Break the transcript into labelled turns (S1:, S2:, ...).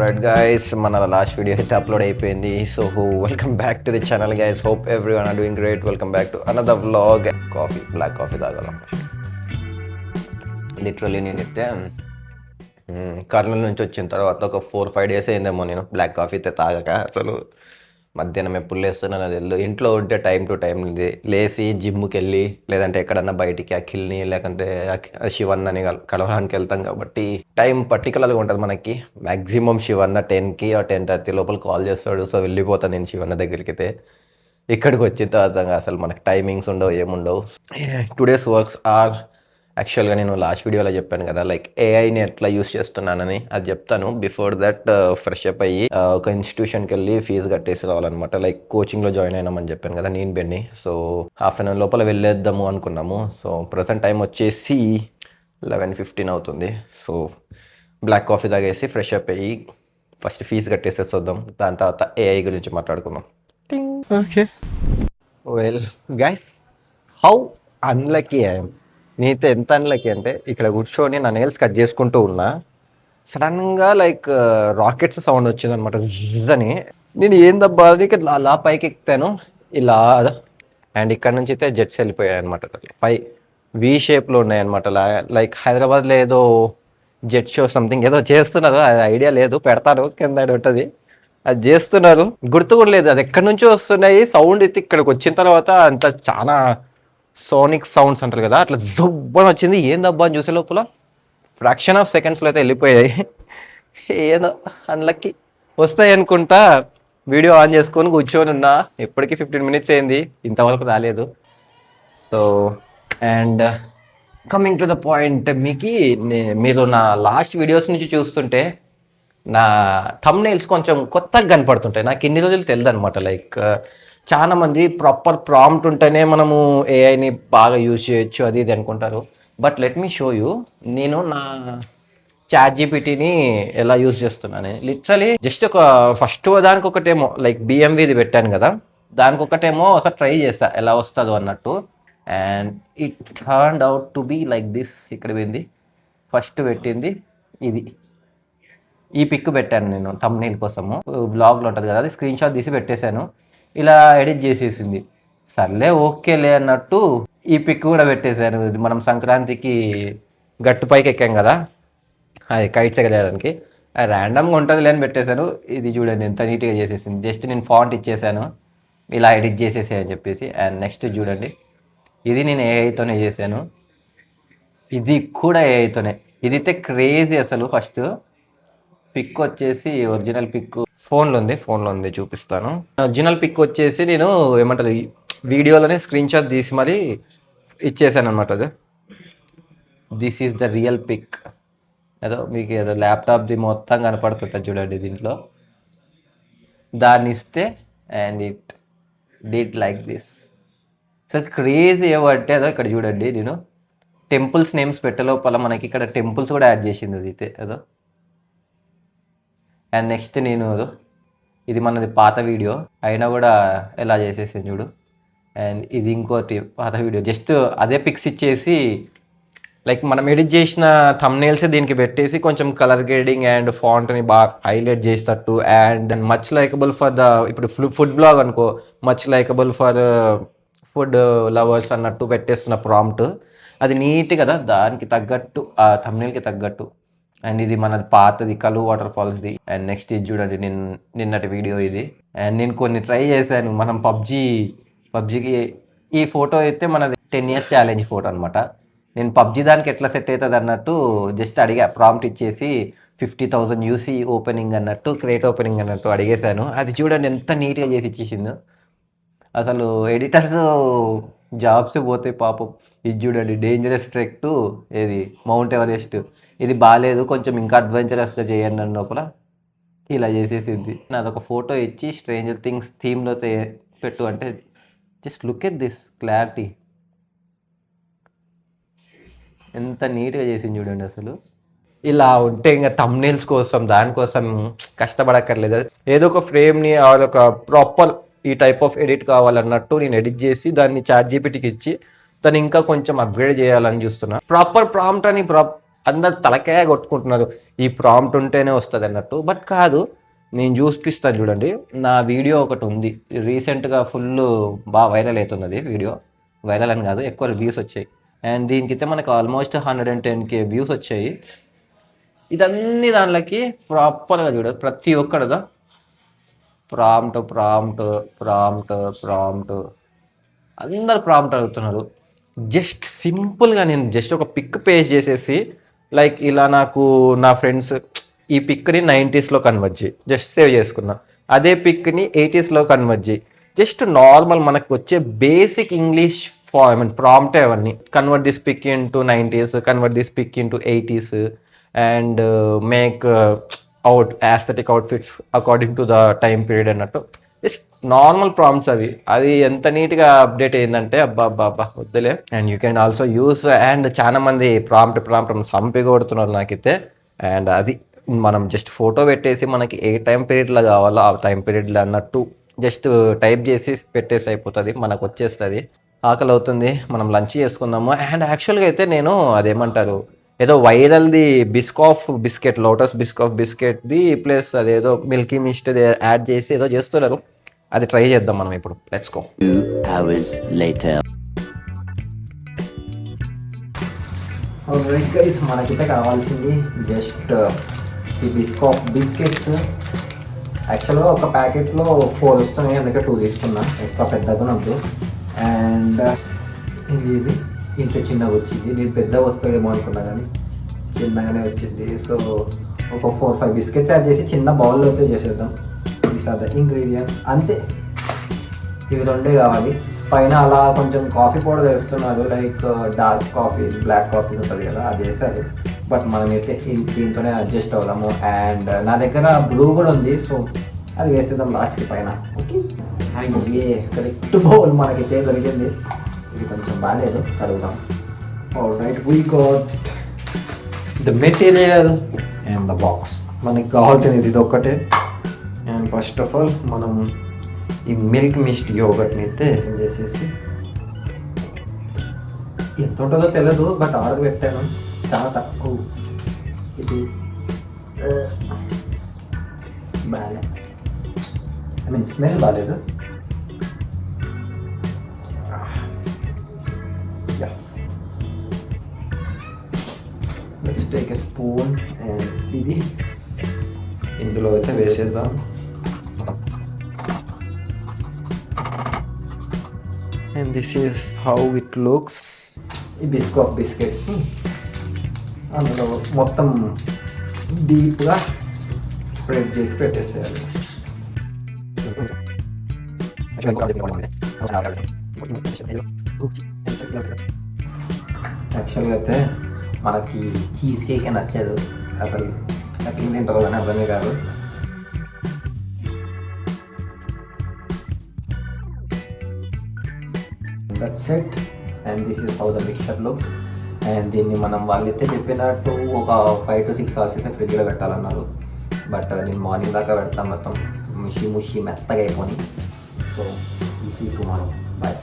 S1: Alright guys, మన last video అయితే upload అయిపోయింది. So welcome back to the channel guys. Hope everyone are doing great. Welcome back to another vlog. Coffee, black coffee తాగాల. Literally నేనైతే కర్నూలు నుంచి వచ్చిన తర్వాత ఒక 4-5 days అయిందేమో నేను బ్లాక్ కాఫీ అయితే తాగక. అసలు మధ్యాహ్నం ఎప్పుడు లేస్తున్నాను అది వెళ్ళు. ఇంట్లో ఉంటే టైం టు టైం లేచి జిమ్కి వెళ్ళి లేదంటే ఎక్కడన్నా బయటికి అఖిల్ని లేకంటే శివన్నని కలవడానికి వెళ్తాం కాబట్టి టైం పర్టికులర్గా ఉంటుంది మనకి. మ్యాక్సిమం శివన్న 10కి ఆ 10:30 లోపల కాల్ చేస్తాడు. సో వెళ్ళిపోతాను నేను శివన్న దగ్గరికి. అయితే ఇక్కడికి వచ్చిన తర్వాత అసలు మనకి టైమింగ్స్ ఉండవు, ఏముండవు. టుడేస్ వర్క్స్ ఆర్ యాక్చువల్గా నేను లాస్ట్ వీడియోలో చెప్పాను కదా, లైక్ ఏఐని ఎట్లా యూస్ చేస్తున్నానని అది చెప్తాను. బిఫోర్ దట్ ఫ్రెష్ అప్ అయ్యి ఒక ఇన్స్టిట్యూషన్కి వెళ్ళి ఫీజు కట్టేసి రావాలన్నమాట. లైక్ కోచింగ్లో జాయిన్ అయినామని చెప్పాను కదా నేను బెన్ని. సో ఆఫ్టర్నూన్ లోపల వెళ్ళేద్దాము అనుకున్నాము. సో ప్రజెంట్ టైం వచ్చేసి 11:15 అవుతుంది. సో బ్లాక్ కాఫీ తాగేసి ఫ్రెష్ అప్ అయ్యి ఫస్ట్ ఫీజు కట్టేసేసి వద్దాం. దాని తర్వాత ఏఐ గురించి మాట్లాడుకుందాం. Okay well guys, how unlucky I'm. నేనైతే ఎంత అన్లక్కీ అంటే ఇక్కడ కూర్చొని నా నెయిల్స్ కట్ చేసుకుంటూ ఉన్నా, సడన్గా లైక్ రాకెట్స్ సౌండ్ వచ్చిందనమాట అని. నేను ఏందబ్బా అని అలా పైకి ఎక్కుతాను ఇలా, అండ్ ఇక్కడ నుంచి అయితే జెట్స్ వెళ్ళిపోయాయి అనమాట. పై వి షేప్లో ఉన్నాయన్నమాట. లైక్ హైదరాబాద్లో ఏదో జెట్ షో సంథింగ్ ఏదో చేస్తున్నారు, అది ఐడియా లేదు, పెడతారు కింద ఉంటుంది. అది చేస్తున్నారు, గుర్తు కూడా లేదు అది ఎక్కడి నుంచో వస్తున్నాయి. సౌండ్ అయితే ఇక్కడికి వచ్చిన తర్వాత అంత చాలా సోనిక్ సౌండ్స్ అంటారు కదా, అట్లా జబ్బని వచ్చింది. ఏందబ్బా అని చూసే లోపల ఫ్రాక్షన్ ఆఫ్ సెకండ్స్లో అయితే వెళ్ళిపోయాయి. ఏదో అన్లక్కి వస్తాయి అనుకుంటా వీడియో ఆన్ చేసుకొని కూర్చొని ఉన్నా. ఇప్పటికీ 15 minutes అయింది, ఇంతవరకు రాలేదు. So and coming to the point, మీరు నా లాస్ట్ వీడియోస్ నుంచి చూస్తుంటే నా థంబ్నెయిల్స్ కొంచెం కొత్తగా కనపడుతుంటాయి. నాకు ఇన్ని రోజులు తెలియదు అనమాట. లైక్ చాలా మంది ప్రాపర్ ప్రాంప్ట్ ఉంటేనే మనము ఏఐని బాగా యూజ్ చేయొచ్చు అది ఇది అనుకుంటారు. But let me show you, నేను నా ChatGPTని ఎలా యూజ్ చేస్తున్నాను. లిటరలీ జస్ట్ ఒక ఫస్ట్ దానికి ఒకటేమో లైక్ బిఎంవిది పెట్టాను కదా, దానికి ఒకటేమో ఒకసారి ట్రై చేస్తా ఎలా వస్తుందో అన్నట్టు. And it turned out to be like this. ఇక్కడ పోయింది, ఫస్ట్ పెట్టింది ఇది, ఈ పిక్ పెట్టాను నేను థంబ్నెయిల్ కోసము. వ్లాగ్లో ఉంటుంది కదా, అది స్క్రీన్ షాట్ తీసి పెట్టేశాను. ఇలా ఎడిట్ చేసేసింది. సర్లే ఓకేలే అన్నట్టు ఈ పిక్ కూడా పెట్టేశాను. మనం సంక్రాంతికి గట్టుపైకి ఎక్కాం కదా, అది కైట్స్ ఎగరేయడానికి, అది ర్యాండమ్గా ఉంటుందిలే అని పెట్టేశాను. ఇది చూడండి ఎంత నీట్గా చేసేసింది. జస్ట్ నేను ఫాంట్ ఇచ్చేసాను, ఇలా ఎడిట్ చేసేసే అని చెప్పేసి. అండ్ నెక్స్ట్ చూడండి, ఇది నేను ఏఐతోనే చేశాను, ఇది కూడా ఏఐతోనే. ఇది అయితే క్రేజీ అసలు. ఫస్ట్ పిక్ వచ్చేసి ఒరిజినల్ పిక్ ఫోన్లో ఉంది చూపిస్తాను. ఒరిజినల్ పిక్ వచ్చేసి నేను ఏమంటారు వీడియోలోనే స్క్రీన్ షాట్ తీసి మరి ఇచ్చేసాను అనమాట. అది this is the real pick. ఏదో మీకు ఏదో ల్యాప్టాప్ది మొత్తం కనపడుతుంటుంది చూడండి దీంట్లో, దాన్ని ఇస్తే and it did like this. So crazy ఏమంటే అదో ఇక్కడ చూడండి, నేను టెంపుల్స్ నేమ్స్ పెట్టే లోపల మనకి ఇక్కడ టెంపుల్స్ కూడా యాడ్ చేసింది అది అయితే ఏదో. అండ్ నెక్స్ట్ నేను ఇది మనది పాత వీడియో అయినా కూడా ఎలా చేసేసాను చూడు. అండ్ ఇది ఇంకోటి పాత వీడియో, జస్ట్ అదే పిక్స్ ఇచ్చేసి లైక్ మనం ఎడిట్ చేసిన థంబ్నెయిల్స్ దీనికి పెట్టేసి కొంచెం కలర్ గ్రేడింగ్ అండ్ ఫాంట్ని బాగా హైలైట్ చేసేటట్టు. And much likeable for the, ఇప్పుడు ఫుడ్ బ్లాగ్ అనుకో, much likeable for food lovers అన్నట్టు పెట్టేస్తున్న ప్రాంప్ట్. అది నీట్ కదా, దానికి తగ్గట్టు ఆ థంబ్నెయిల్కి తగ్గట్టు. అండ్ ఇది మన పాతది కలు వాటర్ ఫాల్స్ది. అండ్ నెక్స్ట్ ఇది చూడండి నిన్నటి వీడియో ఇది. అండ్ నేను కొన్ని ట్రై చేశాను. మనం పబ్జీకి ఈ ఫోటో అయితే మనది 10 years ఛాలెంజ్ ఫోటో అనమాట. నేను పబ్జీ దానికి ఎట్లా సెట్ అవుతుంది అన్నట్టు జస్ట్ అడిగా, ప్రాంప్ట్ ఇచ్చేసి 50,000 UC ఓపెనింగ్ అన్నట్టు, క్రియేట్ ఓపెనింగ్ అన్నట్టు అడిగేశాను. అది చూడండి ఎంత నీట్గా చేసి ఇచ్చేసిందో. అసలు ఎడిటర్స్ జాబ్స్ పోతే పాపం. ఇది చూడండి, డేంజరస్ ట్రెక్ టు ఏది మౌంట్ ఎవరెస్ట్, ఇది బాగాలేదు కొంచెం ఇంకా అడ్వెంచరస్గా చేయండి అని లోపల ఇలా చేసేసింది. నాదొక ఫోటో ఇచ్చి స్ట్రేంజర్ థింగ్స్ థీమ్లో పెట్టు అంటే just look at this clarity, ఎంత నీట్గా చేసింది చూడండి. అసలు ఇలా ఉంటే ఇంకా థంబ్నెయిల్స్ కోసం దానికోసం కష్టపడక్కర్లేదు. ఏదో ఒక ఫ్రేమ్ని ఒక ప్రాపర్ ఈ టైప్ ఆఫ్ ఎడిట్ కావాలన్నట్టు నేను ఎడిట్ చేసి దాన్ని ChatGPTకి ఇచ్చి దాన్ని ఇంకా కొంచెం అప్గ్రేడ్ చేయాలని చూస్తున్నా. ప్రాపర్ ప్రాంప్ట్ అని అందరు తలకాయ కొట్టుకుంటున్నారు ఈ ప్రాంప్ట్ ఉంటేనే వస్తుంది అన్నట్టు. బట్ కాదు, నేను చూపిస్తాను చూడండి. నా వీడియో ఒకటి ఉంది రీసెంట్గా, ఫుల్ బాగా వైరల్ అవుతుంది అది వీడియో. వైరల్ అని కాదు, ఎక్కువ వ్యూస్ వచ్చాయి. అండ్ దీనికైతే మనకు ఆల్మోస్ట్ 110K వ్యూస్ వచ్చాయి. ఇదన్నీ దానిలోకి ప్రాపర్గా చూడదు, ప్రతి ఒక్కడదా ప్రాంప్ట్ ప్రాంప్ట్ ప్రాంప్ట్ ప్రాంప్ట్ అందరు ప్రాంప్ట్ అడుగుతున్నారు. జస్ట్ సింపుల్గా నేను జస్ట్ ఒక పిక్ పేస్ట్ చేసేసి, లైక్ ఇలా నాకు నా ఫ్రెండ్స్ ఈ పిక్ని 90sలో కన్వర్ట్ చేయి, జస్ట్ సేవ్ చేసుకున్నా. అదే పిక్ని 80sలో కన్వర్ట్ చేయి, జస్ట్ నార్మల్ మనకు వచ్చే బేసిక్ ఇంగ్లీష్ ప్రాంప్టే అవన్నీ. Convert this pic into 90s, convert this pic into 80s, and make out aesthetic outfits according to the time period అన్నట్టు. జస్ట్ నార్మల్ ప్రాంప్ట్స్ అవి. అది ఎంత నీట్గా అప్డేట్ అయిందంటే అబ్బా అబ్బా అబ్బా వద్దులే. And you can also use, and చాలా మంది ప్రాంప్ట్ చంపి కొడుతున్నారు నాకైతే. అండ్ అది మనం జస్ట్ ఫోటో పెట్టేసి మనకి ఏ టైం పీరియడ్లో కావాలో ఆ టైం పీరియడ్లో అన్నట్టు జస్ట్ టైప్ చేసి పెట్టేసి అయిపోతుంది, మనకు వచ్చేస్తుంది. ఆకలి అవుతుంది, మనం లంచ్ చేసుకుందాము. అండ్ యాక్చువల్గా అయితే నేను అదేమంటారు, ఏదో వైరల్ది బిస్కాఫ్ బిస్కెట్, లోటస్ బిస్కాఫ్ బిస్కెట్ది ప్లస్ అదేదో మిల్కీ మిస్ట్ యాడ్ చేసి ఏదో చేస్తున్నారు, అది ట్రై చేద్దాం మనం ఇప్పుడు. Let's go.
S2: 2 hours later.
S1: Alright guys, మనకైతే కావాల్సింది జస్ట్ ఈ బిస్కాఫ్ బిస్కెట్స్. యాక్చువల్గా ఒక ప్యాకెట్లో 4 వస్తున్నాయి, అందుకే 2 తీసుకున్నా, ఎక్కువ పెద్దగా నద్దు. అండ్ ఇది ఇంత చిన్నగా వచ్చింది, నేను పెద్దగా వస్తుందేమో అనుకున్నా కానీ చిన్నగానే వచ్చింది. సో ఒక 4-5 బిస్కెట్స్ యాడ్ చేసి చిన్న బౌల్లో అయితే చేసేద్దాం. దీస్ ఆర్ ద ఇంగ్రీడియంట్స్, అంతే. ఇవి రెండే కావాలి. పైన అలా కొంచెం కాఫీ పౌడర్ వేస్తున్నారు, like dark coffee, black coffee ఉంటుంది కదా, అది వేస్తారు. బట్ మనమైతే దీంతోనే అడ్జస్ట్ అవుదాము. అండ్ నా దగ్గర బ్లూ కూడా ఉంది, సో అది వేసేద్దాం లాస్ట్కి పైన. ఓకే, అయ్యే కరెక్ట్ బౌల్ మనకైతే దొరికింది. ఇది కొంచెం బాగాలేదు, కడుగుదాం. Alright, we got the material and the box. మనకి కావాల్సినది ఇది ఒక్కటే. అండ్ ఫస్ట్ ఆఫ్ ఆల్ మనం ఈ మిల్క్ మిస్ట్ యోగర్ట్ని అయితే చేసేసి, ఎంత ఉంటుందో తెలియదు బట్ ఆర్డర్ పెట్టాను, చాలా తక్కువ. ఇది బాగాలే, ఐ మీన్ స్మెల్ బాగాలేదు. Let's take a spoon and ఇది ఇందులో అయితే వేసేద్దాం. And this is how it looks. ఈ బిస్కాఫ్ బిస్కెట్స్ని అందులో మొత్తం డీప్గా స్ప్రెడ్ చేసి పెట్టేసేయాలి. యాక్చువల్గా అయితే మనకి చీజ్ కేక్ నచ్చదు అసలు, అట్లా తింటారు అని అర్థమే కాదు. That's it, and this is how the mixture looks. And దీన్ని మనం వాళ్ళైతే చెప్పినట్టు ఒక 5 to 6 hours అయితే ఫ్రిడ్జ్లో పెట్టాలన్నారు. బట్ నేను మార్నింగ్ దాకా పెడతాను, మొత్తం ముషి ముషి మెత్తగా అయిపోయి. సో ఈ సీ టుమారో, బాయ్.